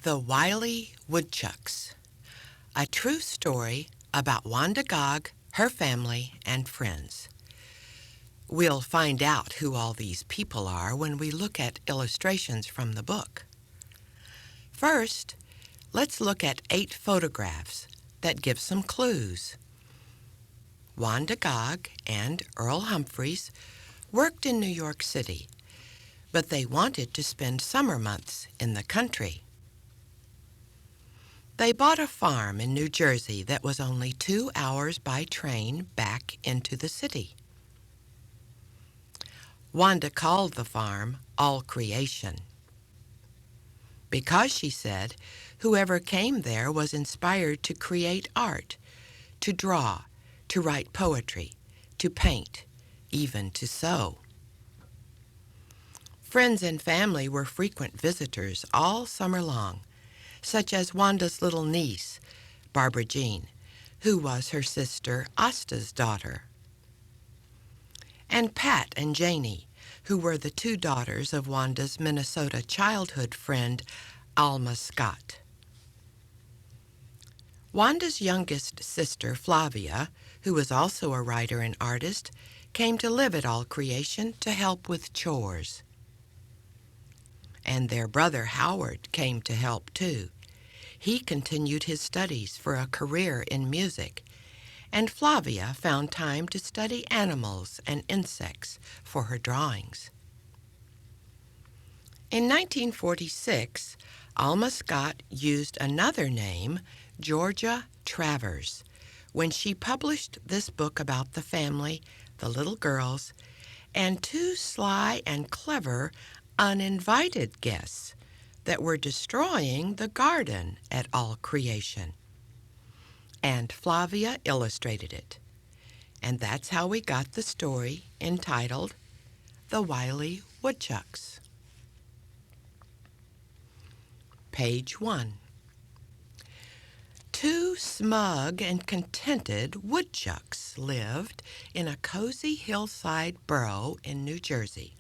The Wily Woodchucks, a true story about Wanda Gåg, her family, and friends. We'll find out who all these people are when we look at illustrations from the book. First, let's look at 8 photographs that give some clues. Wanda Gåg and Earl Humphreys worked in New York City, but they wanted to spend summer months in the country. They bought a farm in New Jersey that was only 2 hours by train back into the city. Wanda called the farm All Creation, because she said whoever came there was inspired to create art, to draw, to write poetry, to paint, even to sew. Friends and family were frequent visitors all summer long, such as Wanda's little niece, Barbara Jean, who was her sister Asta's daughter, and Pat and Janie, who were the 2 daughters of Wanda's Minnesota childhood friend, Alma Scott. Wanda's youngest sister, Flavia, who was also a writer and artist, came to live at All Creation to help with chores. And their brother Howard came to help too. He continued his studies for a career in music, and Flavia found time to study animals and insects for her drawings. In 1946, Alma Scott used another name, Georgia Travers, when she published this book about the family, the little girls, and 2 sly and clever uninvited guests that were destroying the garden at All Creation. And Flavia illustrated it. And that's how we got the story entitled The Wily Woodchucks. Page 1. 2 smug and contented woodchucks lived in a cozy hillside burrow in New Jersey.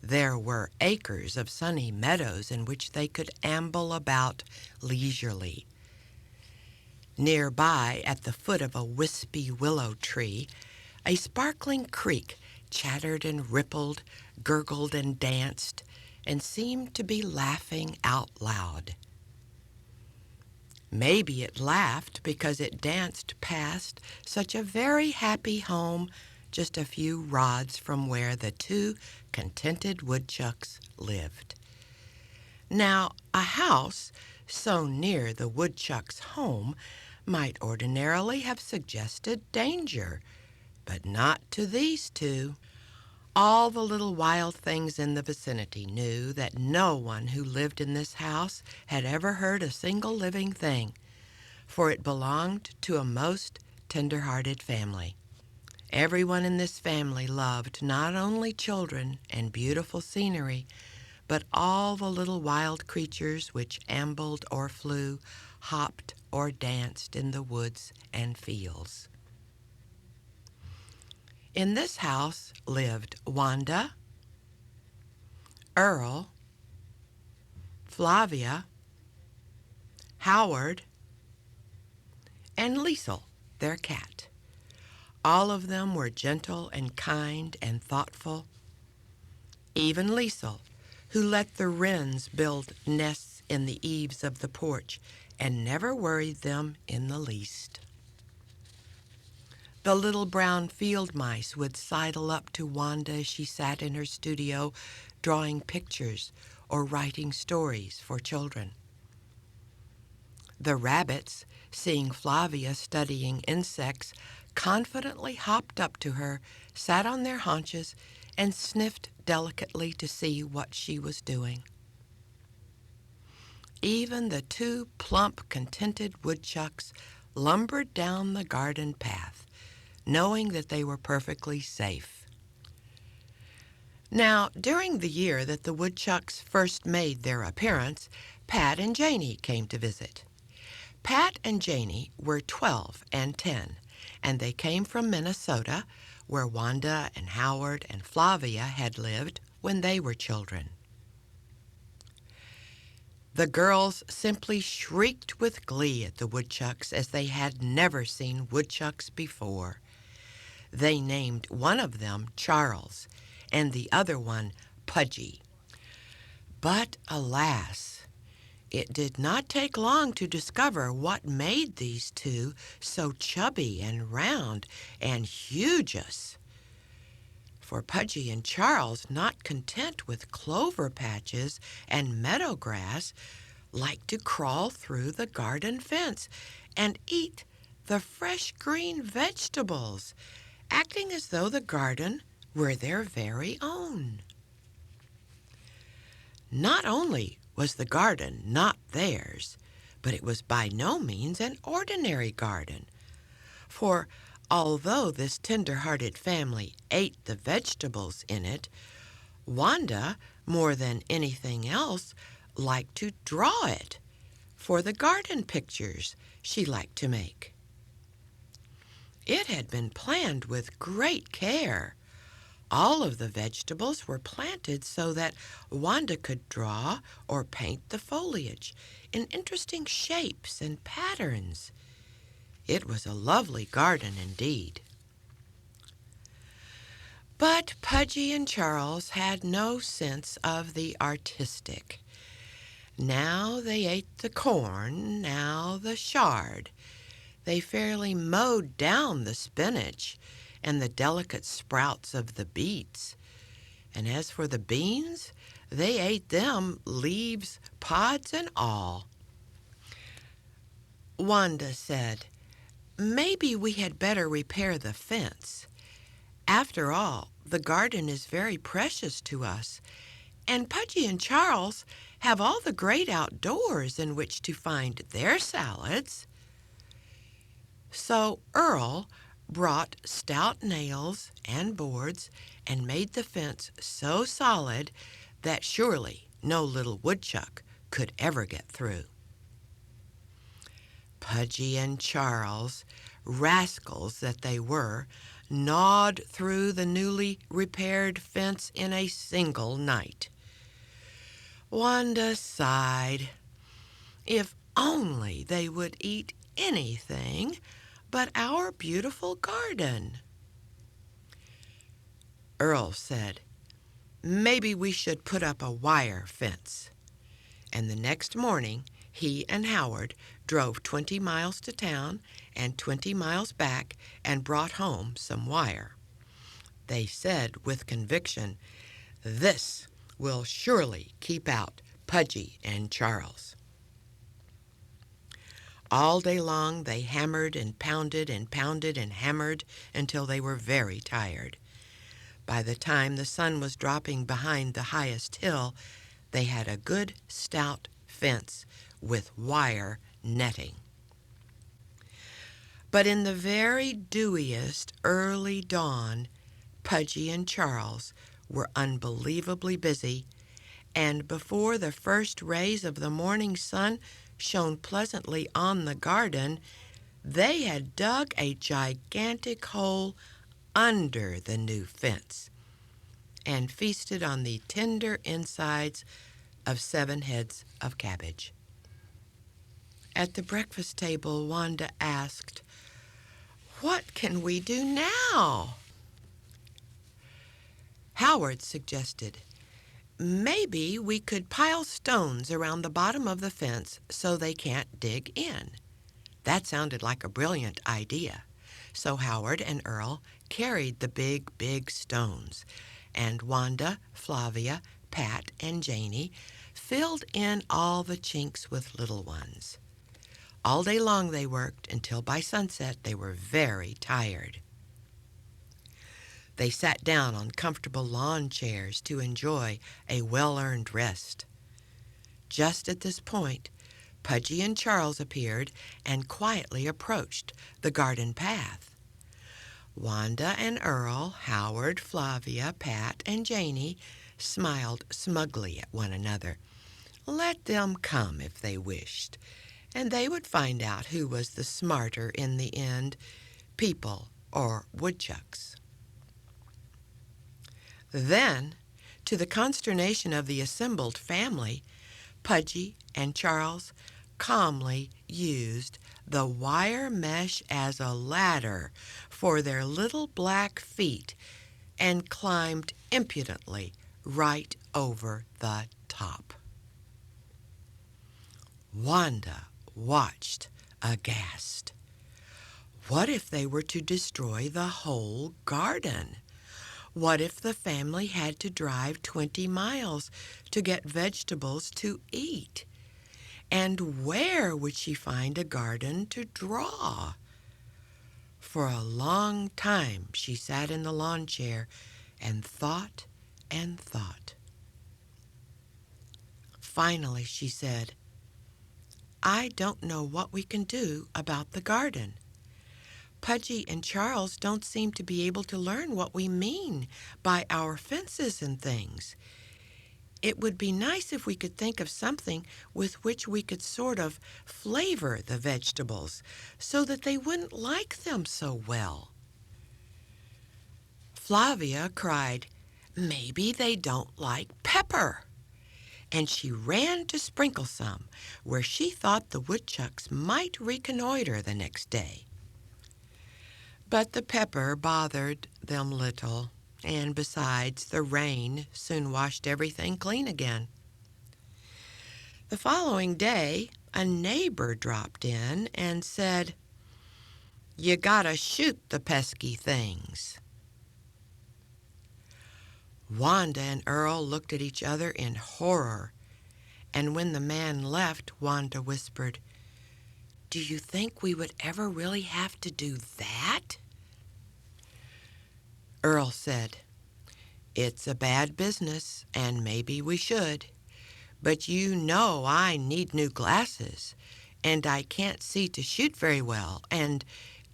There were acres of sunny meadows in which they could amble about leisurely. Nearby, at the foot of a wispy willow tree, a sparkling creek chattered and rippled, gurgled and danced, and seemed to be laughing out loud. Maybe it laughed because it danced past such a very happy home just a few rods from where the 2 contented woodchucks lived. Now, a house so near the woodchucks' home might ordinarily have suggested danger, but not to these 2. All the little wild things in the vicinity knew that no one who lived in this house had ever hurt a single living thing, for it belonged to a most tender-hearted family. Everyone in this family loved not only children and beautiful scenery, but all the little wild creatures which ambled or flew, hopped or danced in the woods and fields. In this house lived Wanda, Earl, Flavia, Howard, and Liesel, their cat. All of them were gentle and kind and thoughtful. Even Liesel, who let the wrens build nests in the eaves of the porch and never worried them in the least. The little brown field mice would sidle up to Wanda as she sat in her studio drawing pictures or writing stories for children. The rabbits, seeing Flavia studying insects, confidently hopped up to her, sat on their haunches, and sniffed delicately to see what she was doing. Even the 2 plump, contented woodchucks lumbered down the garden path, knowing that they were perfectly safe. Now, during the year that the woodchucks first made their appearance, Pat and Janie came to visit. Pat and Janie were 12 and 10, and they came from Minnesota, where Wanda and Howard and Flavia had lived when they were children. The girls simply shrieked with glee at the woodchucks as they had never seen woodchucks before. They named one of them Charles and the other one Pudgy. But alas, it did not take long to discover what made these two so chubby and round and hugeous. For Pudgy and Charles, not content with clover patches and meadow grass, liked to crawl through the garden fence and eat the fresh green vegetables, acting as though the garden were their very own. Not only was the garden not theirs, but it was by no means an ordinary garden. For although this tender-hearted family ate the vegetables in it, Wanda, more than anything else, liked to draw it for the garden pictures she liked to make. It had been planned with great care. All of the vegetables were planted so that Wanda could draw or paint the foliage in interesting shapes and patterns. It was a lovely garden indeed. But Pudgy and Charles had no sense of the artistic. Now they ate the corn, now the chard. They fairly mowed down the spinach and the delicate sprouts of the beets. And as for the beans, they ate them, leaves, pods, and all. Wanda said, "Maybe we had better repair the fence. After all, the garden is very precious to us, and Pudgy and Charles have all the great outdoors in which to find their salads." So Earl brought stout nails and boards and made the fence so solid that surely no little woodchuck could ever get through. Pudgy and Charles, rascals that they were, gnawed through the newly repaired fence in a single night. Wanda sighed. If only they would eat anything but our beautiful garden. Earl said, "Maybe we should put up a wire fence." And the next morning he and Howard drove 20 miles to town and 20 miles back and brought home some wire. They said with conviction, "This will surely keep out Pudgy and Charles." All day long they hammered and pounded and pounded and hammered until they were very tired. By the time the sun was dropping behind the highest hill, they had a good stout fence with wire netting. But in the very dewiest early dawn, Pudgy and Charles were unbelievably busy, and before the first rays of the morning sun shone pleasantly on the garden, they had dug a gigantic hole under the new fence and feasted on the tender insides of 7 heads of cabbage. At the breakfast table, Wanda asked, "What can we do now?" Howard suggested, "Maybe we could pile stones around the bottom of the fence so they can't dig in." That sounded like a brilliant idea. So Howard and Earl carried the big stones, and Wanda, Flavia, Pat, and Janie filled in all the chinks with little ones. All day long they worked until by sunset they were very tired. They sat down on comfortable lawn chairs to enjoy a well-earned rest. Just at this point, Pudgy and Charles appeared and quietly approached the garden path. Wanda and Earl, Howard, Flavia, Pat, and Janie smiled smugly at one another. Let them come if they wished, and they would find out who was the smarter in the end, people or woodchucks. Then, to the consternation of the assembled family, Pudgy and Charles calmly used the wire mesh as a ladder for their little black feet and climbed impudently right over the top. Wanda watched aghast. What if they were to destroy the whole garden? What if the family had to drive 20 miles to get vegetables to eat? And where would she find a garden to draw? For a long time she sat in the lawn chair and thought and thought. Finally she said, "I don't know what we can do about the garden. Pudgy and Charles don't seem to be able to learn what we mean by our fences and things. It would be nice if we could think of something with which we could sort of flavor the vegetables so that they wouldn't like them so well." Flavia cried, "Maybe they don't like pepper." And she ran to sprinkle some where she thought the woodchucks might reconnoiter the next day. But the pepper bothered them little, and besides, the rain soon washed everything clean again. The following day, a neighbor dropped in and said, "You gotta shoot the pesky things." Wanda and Earl looked at each other in horror, and when the man left, Wanda whispered, "Do you think we would ever really have to do that?" Earl said, "It's a bad business, and maybe we should. But you know I need new glasses, and I can't see to shoot very well, and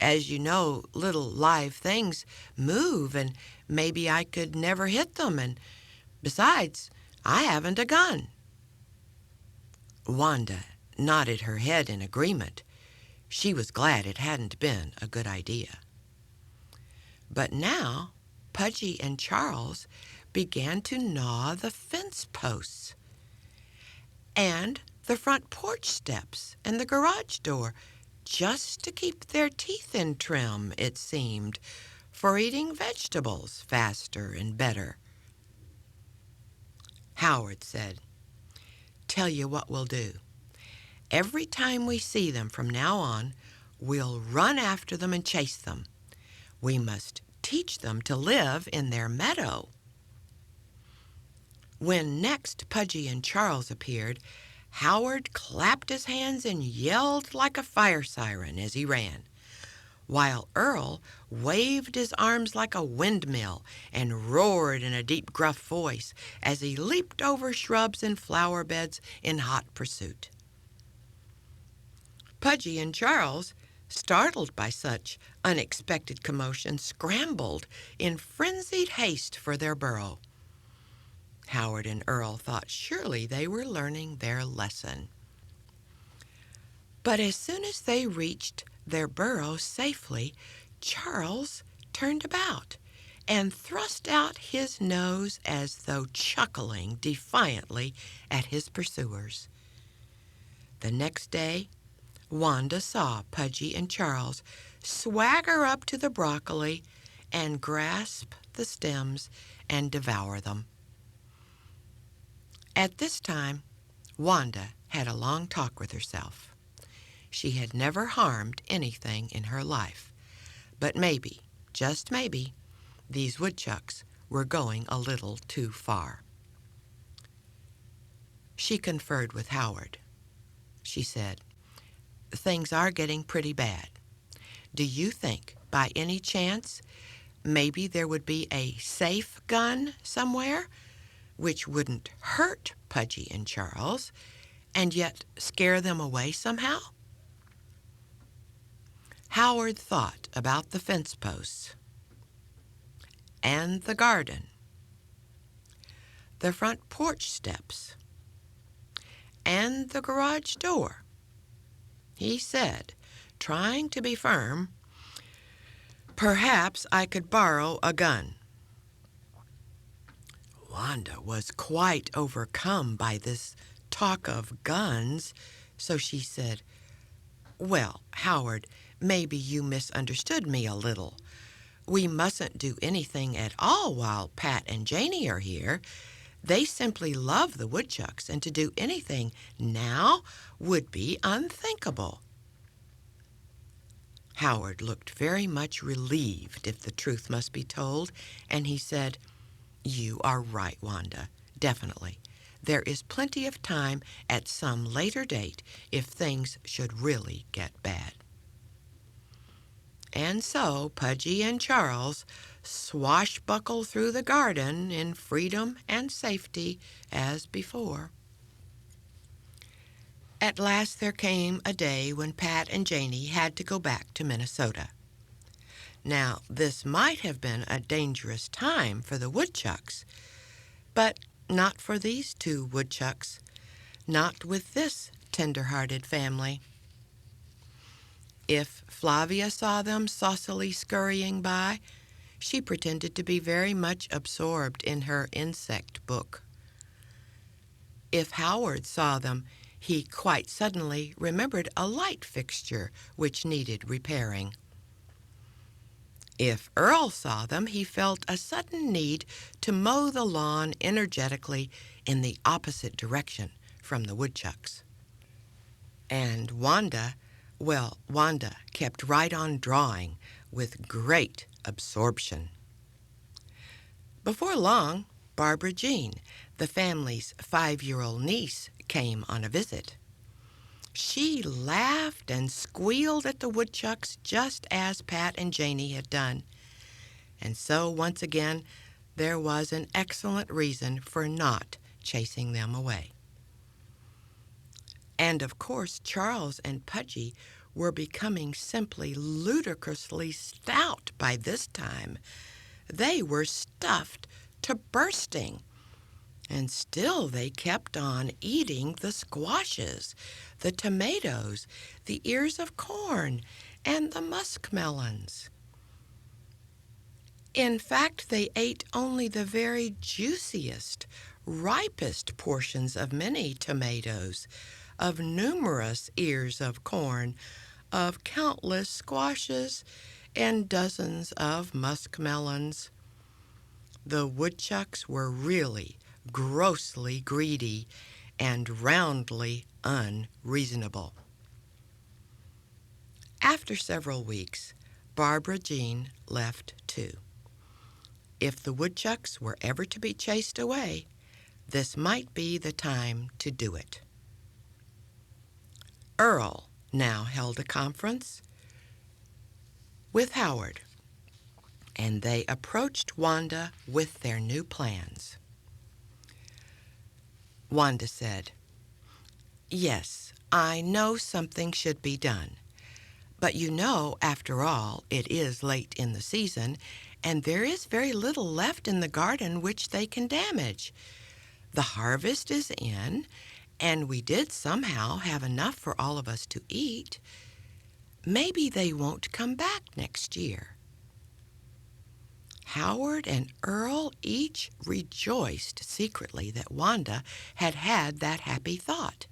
as you know, little live things move, and maybe I could never hit them, and besides, I haven't a gun." Wanda nodded her head in agreement. She was glad it hadn't been a good idea. But now Pudgy and Charles began to gnaw the fence posts and the front porch steps and the garage door, just to keep their teeth in trim, it seemed, for eating vegetables faster and better. Howard said, "Tell you what we'll do. Every time we see them from now on, we'll run after them and chase them. We must teach them to live in their meadow." When next Pudgy and Charles appeared, Howard clapped his hands and yelled like a fire siren as he ran, while Earl waved his arms like a windmill and roared in a deep, gruff voice as he leaped over shrubs and flower beds in hot pursuit. Pudgy and Charles, startled by such unexpected commotion, scrambled in frenzied haste for their burrow. Howard and Earl thought surely they were learning their lesson. But as soon as they reached their burrow safely, Charles turned about and thrust out his nose as though chuckling defiantly at his pursuers. The next day, Wanda saw Pudgy and Charles swagger up to the broccoli and grasp the stems and devour them. At this time, Wanda had a long talk with herself. She had never harmed anything in her life, but maybe, just maybe, these woodchucks were going a little too far. She conferred with Howard. She said, "Things are getting pretty bad. Do you think, by any chance, maybe there would be a safe gun somewhere which wouldn't hurt Pudgy and Charles and yet scare them away somehow?" Howard thought about the fence posts and the garden, the front porch steps, and the garage door. He said, trying to be firm, "Perhaps I could borrow a gun." Wanda was quite overcome by this talk of guns, so she said, "Well, Howard, maybe you misunderstood me a little. We mustn't do anything at all while Pat and Janie are here. They simply love the Woodchucks, and to do anything now would be unthinkable." Howard looked very much relieved, if the truth must be told, and he said, "You are right, Wanda, definitely. There is plenty of time at some later date if things should really get bad." And so Pudgy and Charles swashbuckled through the garden in freedom and safety as before. At last there came a day when Pat and Janie had to go back to Minnesota. Now, this might have been a dangerous time for the Woodchucks, but not for these two Woodchucks, not with this tender-hearted family. If Flavia saw them saucily scurrying by, she pretended to be very much absorbed in her insect book. If Howard saw them, he quite suddenly remembered a light fixture which needed repairing. If Earl saw them, he felt a sudden need to mow the lawn energetically in the opposite direction from the Woodchucks. And Wanda kept right on drawing with great absorption. Before long, Barbara Jean, the family's 5-year-old niece, came on a visit. She laughed and squealed at the Woodchucks just as Pat and Janie had done. And so, once again, there was an excellent reason for not chasing them away. And of course, Charles and Pudgy were becoming simply ludicrously stout by this time. They were stuffed to bursting. And still they kept on eating the squashes, the tomatoes, the ears of corn, and the muskmelons. In fact, they ate only the very juiciest, ripest portions of many tomatoes, of numerous ears of corn, of countless squashes, and dozens of muskmelons. The Woodchucks were really grossly greedy and roundly unreasonable. After several weeks, Barbara Jean left too. If the Woodchucks were ever to be chased away, this might be the time to do it. Earl now held a conference with Howard, and they approached Wanda with their new plans. Wanda said, "Yes, I know something should be done. But you know, after all, it is late in the season, and there is very little left in the garden which they can damage. The harvest is in, and we did somehow have enough for all of us to eat. Maybe they won't come back next year." Howard and Earl each rejoiced secretly that Wanda had had that happy thought.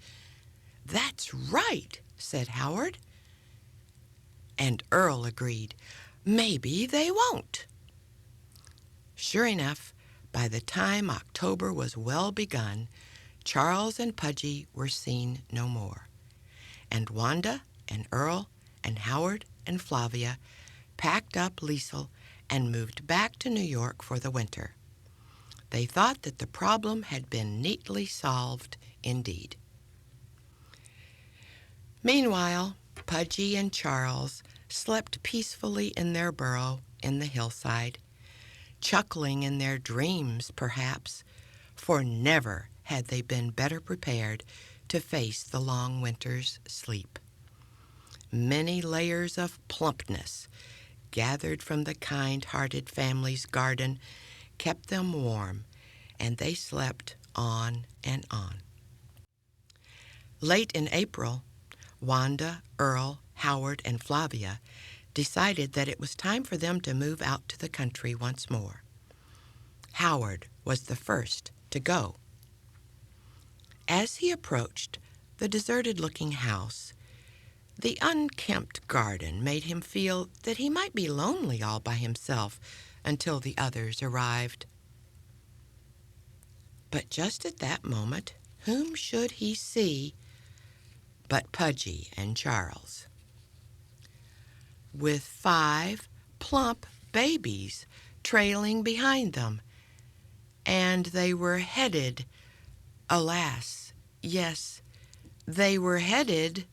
"That's right," said Howard. And Earl agreed, "Maybe they won't." Sure enough, by the time October was well begun, Charles and Pudgy were seen no more, and Wanda and Earl and Howard and Flavia packed up Liesel and moved back to New York for the winter. They thought that the problem had been neatly solved indeed. Meanwhile, Pudgy and Charles slept peacefully in their burrow in the hillside, chuckling in their dreams, perhaps, for never had they been better prepared to face the long winter's sleep. Many layers of plumpness gathered from the kind-hearted family's garden kept them warm, and they slept on and on. Late in April, Wanda, Earl, Howard, and Flavia decided that it was time for them to move out to the country once more. Howard was the first to go. As he approached the deserted-looking house, the unkempt garden made him feel that he might be lonely all by himself until the others arrived. But just at that moment, whom should he see but Pudgy and Charles, with 5 plump babies trailing behind them, and they were headed, alas, yes, they were headed